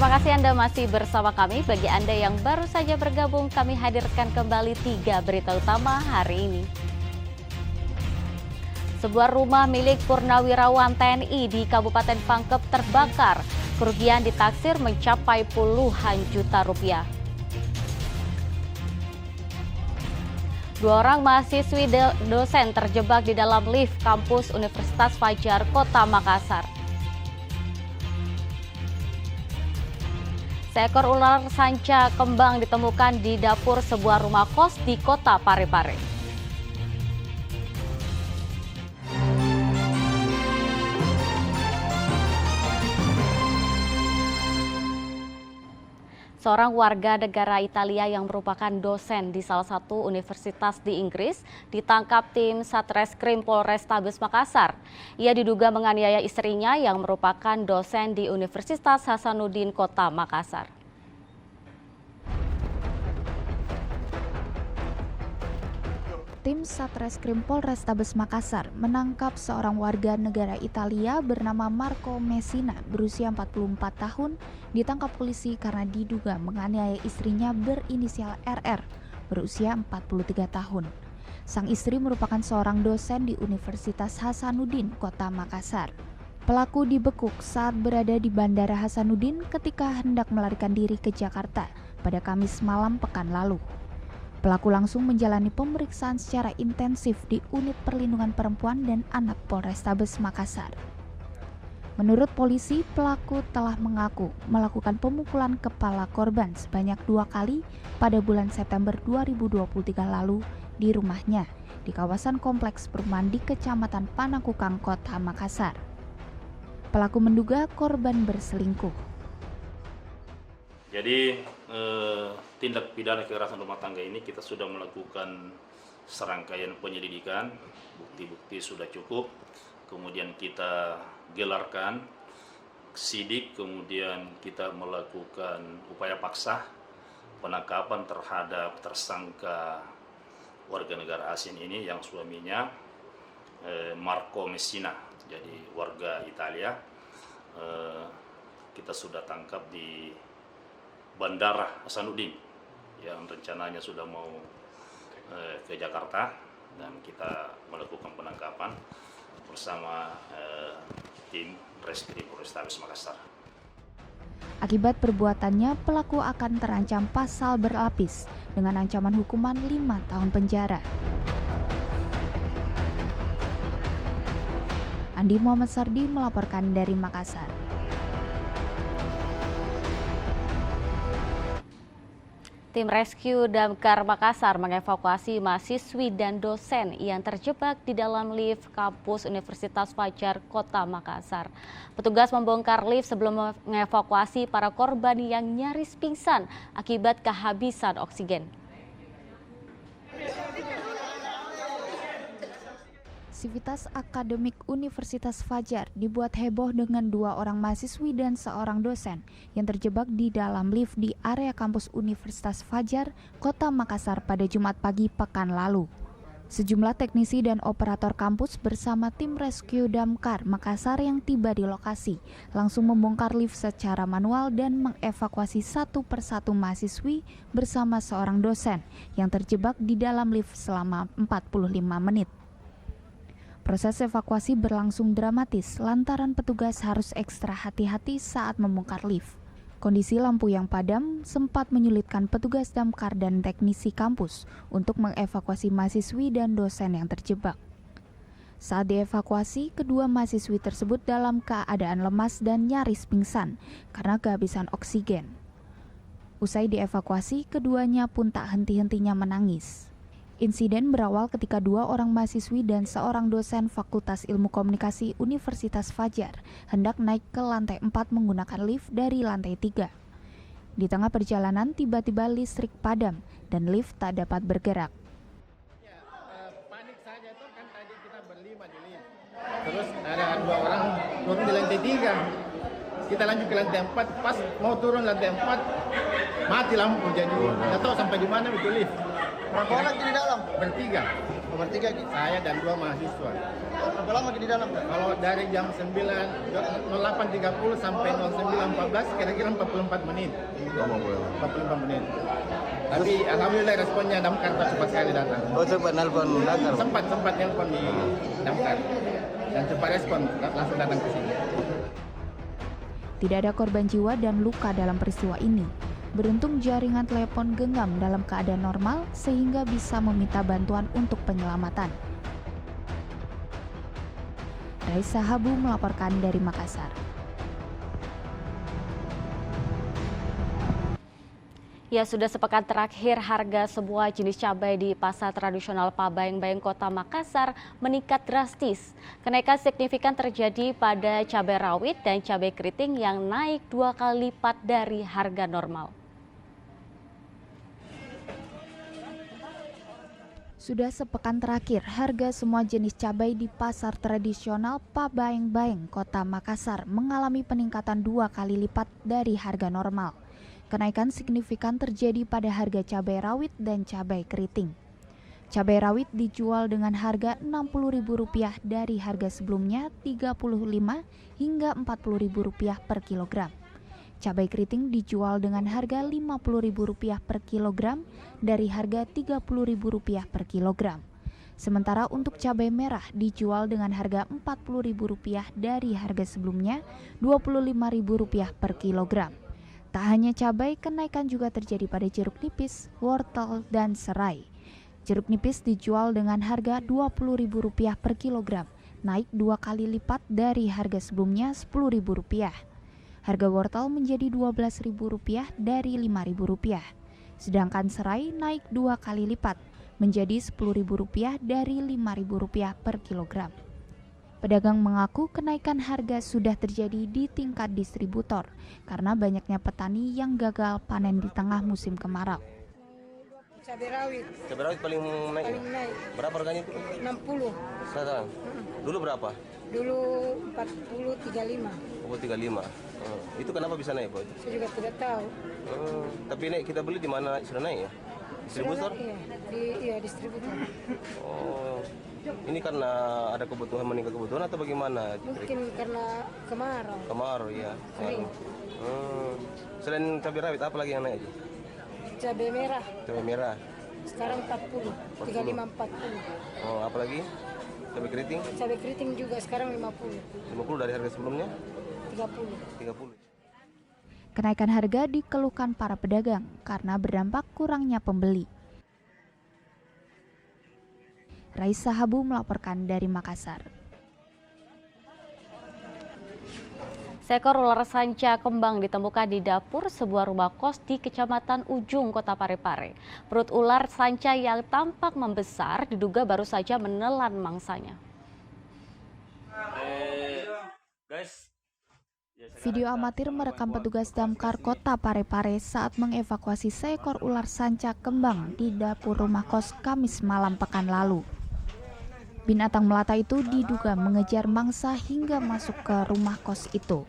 Terima kasih Anda masih bersama kami. Bagi Anda yang baru saja bergabung, kami hadirkan kembali 3 berita utama hari ini. Sebuah rumah milik purnawirawan TNI di Kabupaten Pangkep terbakar. Kerugian ditaksir mencapai puluhan juta rupiah. 2 orang mahasiswi dosen terjebak di dalam lift kampus Universitas Fajar, Kota Makassar. Seekor ular sanca kembang ditemukan di dapur sebuah rumah kos di Kota Parepare. Seorang warga negara Italia yang merupakan dosen di salah satu universitas di Inggris ditangkap tim Satreskrim Polrestabes Makassar. Ia diduga menganiaya istrinya yang merupakan dosen di Universitas Hasanuddin Kota Makassar. Tim Satreskrim Polrestabes Makassar menangkap seorang warga negara Italia bernama Marco Messina berusia 44 tahun ditangkap polisi karena diduga menganiaya istrinya berinisial RR berusia 43 tahun. Sang istri merupakan seorang dosen di Universitas Hasanuddin Kota Makassar. Pelaku dibekuk saat berada di Bandara Hasanuddin ketika hendak melarikan diri ke Jakarta pada Kamis malam pekan lalu. Pelaku langsung menjalani pemeriksaan secara intensif di Unit Perlindungan Perempuan dan Anak Polrestabes Makassar. Menurut polisi, pelaku telah mengaku melakukan pemukulan kepala korban sebanyak 2 kali pada bulan September 2023 lalu di rumahnya di kawasan kompleks perumahan di Kecamatan Panakukang, Kota Makassar. Pelaku menduga korban berselingkuh. Jadi tindak pidana kekerasan rumah tangga ini kita sudah melakukan serangkaian penyelidikan, bukti-bukti sudah cukup, kemudian kita gelarkan sidik, kemudian kita melakukan upaya paksa penangkapan terhadap tersangka warga negara asing ini yang suaminya Marco Messina, jadi warga Italia. Kita sudah tangkap di Bandara Hasanuddin yang rencananya sudah mau ke Jakarta, dan kita melakukan penangkapan bersama tim Reskrim Polrestabes Makassar. Akibat perbuatannya, pelaku akan terancam pasal berlapis dengan ancaman hukuman 5 tahun penjara. Andi Muhammad Sardi melaporkan dari Makassar. Tim Rescue Damkar Makassar mengevakuasi mahasiswi dan dosen yang terjebak di dalam lift kampus Universitas Fajar, Kota Makassar. Petugas membongkar lift sebelum mengevakuasi para korban yang nyaris pingsan akibat kehabisan oksigen. Sivitas Akademik Universitas Fajar dibuat heboh dengan 2 orang mahasiswi dan seorang dosen yang terjebak di dalam lift di area kampus Universitas Fajar, Kota Makassar pada Jumat pagi pekan lalu. Sejumlah teknisi dan operator kampus bersama tim Rescue Damkar Makassar yang tiba di lokasi langsung membongkar lift secara manual dan mengevakuasi satu persatu mahasiswi bersama seorang dosen yang terjebak di dalam lift selama 45 menit. Proses evakuasi berlangsung dramatis lantaran petugas harus ekstra hati-hati saat membongkar lift. Kondisi lampu yang padam sempat menyulitkan petugas damkar dan teknisi kampus untuk mengevakuasi mahasiswi dan dosen yang terjebak. Saat dievakuasi, kedua mahasiswi tersebut dalam keadaan lemas dan nyaris pingsan karena kehabisan oksigen. Usai dievakuasi, keduanya pun tak henti-hentinya menangis. Insiden berawal ketika 2 orang mahasiswi dan seorang dosen Fakultas Ilmu Komunikasi Universitas Fajar hendak naik ke lantai 4 menggunakan lift dari lantai 3. Di tengah perjalanan tiba-tiba listrik padam dan lift tak dapat bergerak. Panik saja tuh kan, tadi kita berlima di lift. Terus ada 2 orang turun di lantai 3. Kita lanjut ke lantai 4, pas mau turun lantai 4 mati lampu, jadi nggak tahu sampai di mana itu lift. Berapa orang di dalam? Bertiga. bertiga saya dan 2 mahasiswa. Berapa lama di dalam? Kalau dari jam 08.30 sampai 09.14 kira-kira 44 menit. 44 menit. Tapi alhamdulillah responnya damkar cepat sekali datang. Oh, cepat nelpon damkar. Sempat nelpon di damkar dan cepat respon langsung datang ke sini. Tidak ada korban jiwa dan luka dalam peristiwa ini. Beruntung jaringan telepon genggam dalam keadaan normal sehingga bisa meminta bantuan untuk penyelamatan. Raisa Habu melaporkan dari Makassar. Ya, sudah sepekan terakhir harga sebuah jenis cabai di pasar tradisional Pabayeng-Bayeng Kota Makassar meningkat drastis. Kenaikan signifikan terjadi pada cabai rawit dan cabai keriting yang naik 2 kali lipat dari harga normal. Sudah sepekan terakhir, harga semua jenis cabai di pasar tradisional Pabayeng-Bayeng Kota Makassar mengalami peningkatan 2 kali lipat dari harga normal. Kenaikan signifikan terjadi pada harga cabai rawit dan cabai keriting. Cabai rawit dijual dengan harga Rp60.000 dari harga sebelumnya Rp35 hingga Rp40.000 per kilogram. Cabai keriting dijual dengan harga Rp50.000 per kilogram dari harga Rp30.000 per kilogram. Sementara untuk cabai merah dijual dengan harga Rp40.000 dari harga sebelumnya Rp25.000 per kilogram. Tak hanya cabai, kenaikan juga terjadi pada jeruk nipis, wortel, dan serai. Jeruk nipis dijual dengan harga Rp20.000 per kilogram, naik 2 kali lipat dari harga sebelumnya Rp10.000. Harga wortel menjadi Rp12.000 dari Rp5.000. Sedangkan serai naik 2 kali lipat, menjadi Rp10.000 dari Rp5.000 per kilogram. Pedagang mengaku kenaikan harga sudah terjadi di tingkat distributor karena banyaknya petani yang gagal panen di tengah musim kemarau. Cabai rawit Cabai rawit paling naik. paling naik Berapa harganya itu? 60. Sekarang. Dulu berapa? Dulu 40 35. Oh, 35. Itu kenapa bisa naik, Pak? Saya juga tidak tahu. Tapi naik kita beli di mana sudah naik ya? Distributor? Iya, distributor. Oh. Ini karena ada kebutuhan, meningkat kebutuhan atau bagaimana? Mungkin karena kemarau. Kemarau ya. Kering. Selain cabai rawit apa lagi yang naik? Cabai merah Cabai merah. sekarang 40, 35 40. Oh, apa lagi? Cabai keriting? Cabai keriting juga sekarang 50, 50 dari harga sebelumnya? 30. 30. Kenaikan harga dikeluhkan para pedagang karena berdampak kurangnya pembeli. Raisa Habu melaporkan dari Makassar. Seekor ular sanca kembang ditemukan di dapur sebuah rumah kos di Kecamatan Ujung, Kota Parepare. Perut ular sanca yang tampak membesar diduga baru saja menelan mangsanya. Video amatir merekam petugas damkar Kota Parepare saat mengevakuasi seekor ular sanca kembang di dapur rumah kos Kamis malam pekan lalu. Binatang melata itu diduga mengejar mangsa hingga masuk ke rumah kos itu.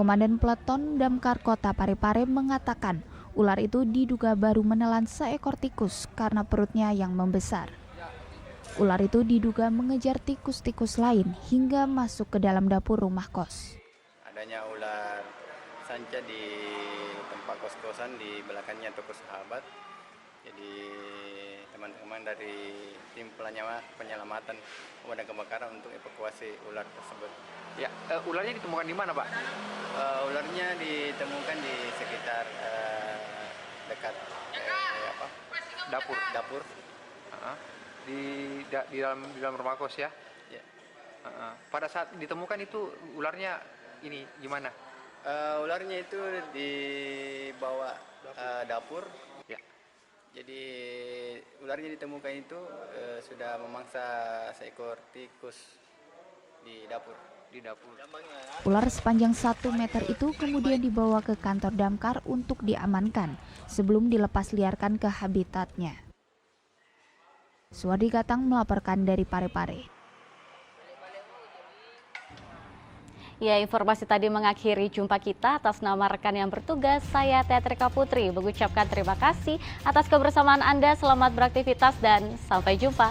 Komandan Peleton Damkar Kota Parepare mengatakan ular itu diduga baru menelan seekor tikus karena perutnya yang membesar. Ular itu diduga mengejar tikus-tikus lain hingga masuk ke dalam dapur rumah kos. Adanya ular sanca di tempat kos-kosan di belakangnya toko sahabat. Jadi teman-teman dari tim penyelamatan pemadam kebakaran untuk evakuasi ular tersebut. Ya, ularnya ditemukan di mana, Pak? Ularnya ditemukan di sekitar dekat dapur. Di dalam rumah kos ya? Ya. Pada saat ditemukan itu ularnya ini gimana? Ularnya itu dibawa dapur. Ya. Jadi ularnya ditemukan itu sudah memangsa seekor tikus di dapur. Ular sepanjang 1 meter itu kemudian dibawa ke kantor damkar untuk diamankan sebelum dilepas liarkan ke habitatnya. Suwardi Gatang melaporkan dari Parepare. Ya, informasi tadi mengakhiri jumpa kita. Atas nama rekan yang bertugas, saya Teatrika Putri mengucapkan terima kasih atas kebersamaan Anda. Selamat beraktivitas dan sampai jumpa.